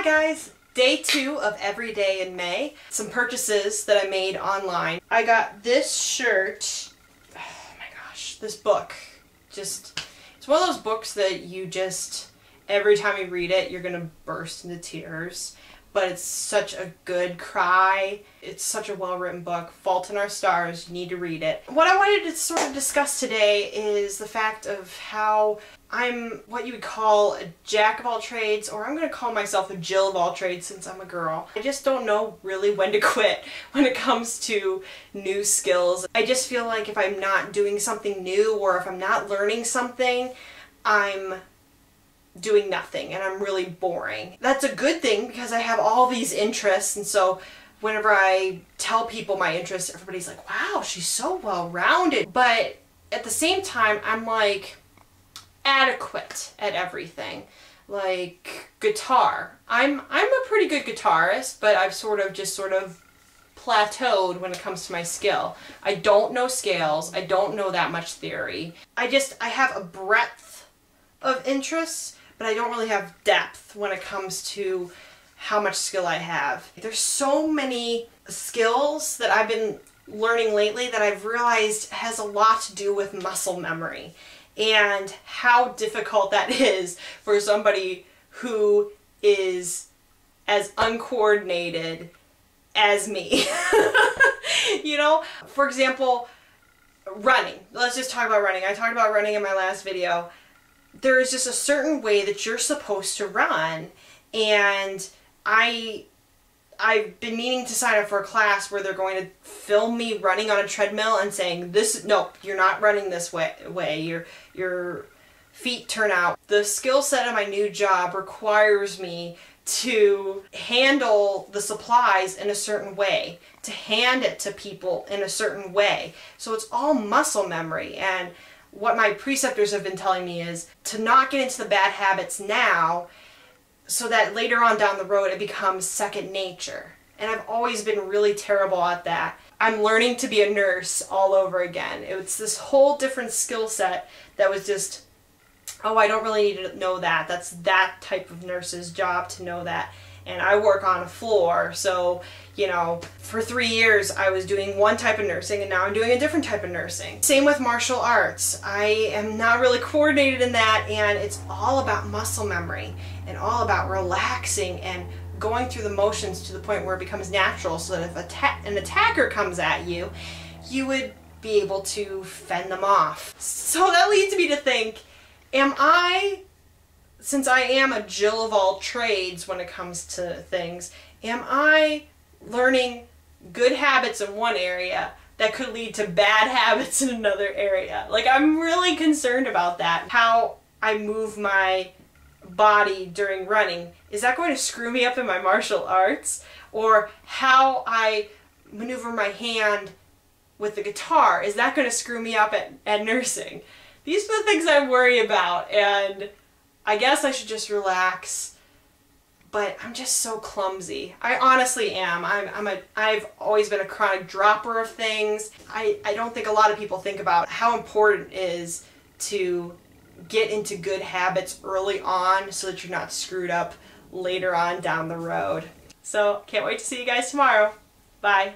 Hi guys! Day 2 of Every Day in May. Some purchases that I made online. I got this shirt. Oh my gosh, this book. It's one of those books that you just, every time you read it, you're gonna burst into tears. But it's such a good cry. It's such a well-written book. Fault in Our Stars. You need to read it. What I wanted to sort of discuss today is the fact of how I'm what you would call a jack of all trades, or I'm going to call myself a Jill of all trades since I'm a girl. I just don't know really when to quit when it comes to new skills. I just feel like if I'm not doing something new or if I'm not learning something, I'm doing nothing and I'm really boring. That's a good thing because I have all these interests, and so whenever I tell people my interests, everybody's like, wow, she's so well-rounded. But at the same time, I'm like adequate at everything. Like guitar. I'm a pretty good guitarist, but I've sort of plateaued when it comes to my skill. I don't know scales. I don't know that much theory. I have a breadth of interests, but I don't really have depth when it comes to how much skill I have. There's so many skills that I've been learning lately that I've realized has a lot to do with muscle memory and how difficult that is for somebody who is as uncoordinated as me. You know, for example, running. Let's just talk about running. I talked about running in my last video. There is just a certain way that you're supposed to run, and I've been meaning to sign up for a class where they're going to film me running on a treadmill and saying, no, you're not running this way. Your feet turn out. The skill set of my new job requires me to handle the supplies in a certain way, to hand it to people in a certain way. So it's all muscle memory, and what my preceptors have been telling me is to not get into the bad habits now so that later on down the road it becomes second nature. And I've always been really terrible at that. I'm learning to be a nurse all over again. It's this whole different skill set that was just, oh, I don't really need to know that. That's that type of nurse's job to know that. And I work on a floor, so, you know, for 3 years I was doing one type of nursing and now I'm doing a different type of nursing. Same with martial arts. I am not really coordinated in that, and it's all about muscle memory and all about relaxing and going through the motions to the point where it becomes natural, so that if an attacker comes at you, you would be able to fend them off. So that leads me to think, since I am a Jill of all trades when it comes to things, am I learning good habits in one area that could lead to bad habits in another area? Like, I'm really concerned about that. How I move my body during running, is that going to screw me up in my martial arts? Or how I maneuver my hand with the guitar, is that going to screw me up at nursing? These are the things I worry about, and I guess I should just relax, but I'm just so clumsy. I honestly am. I've always been a chronic dropper of things. I don't think a lot of people think about how important it is to get into good habits early on so that you're not screwed up later on down the road. So, can't wait to see you guys tomorrow. Bye.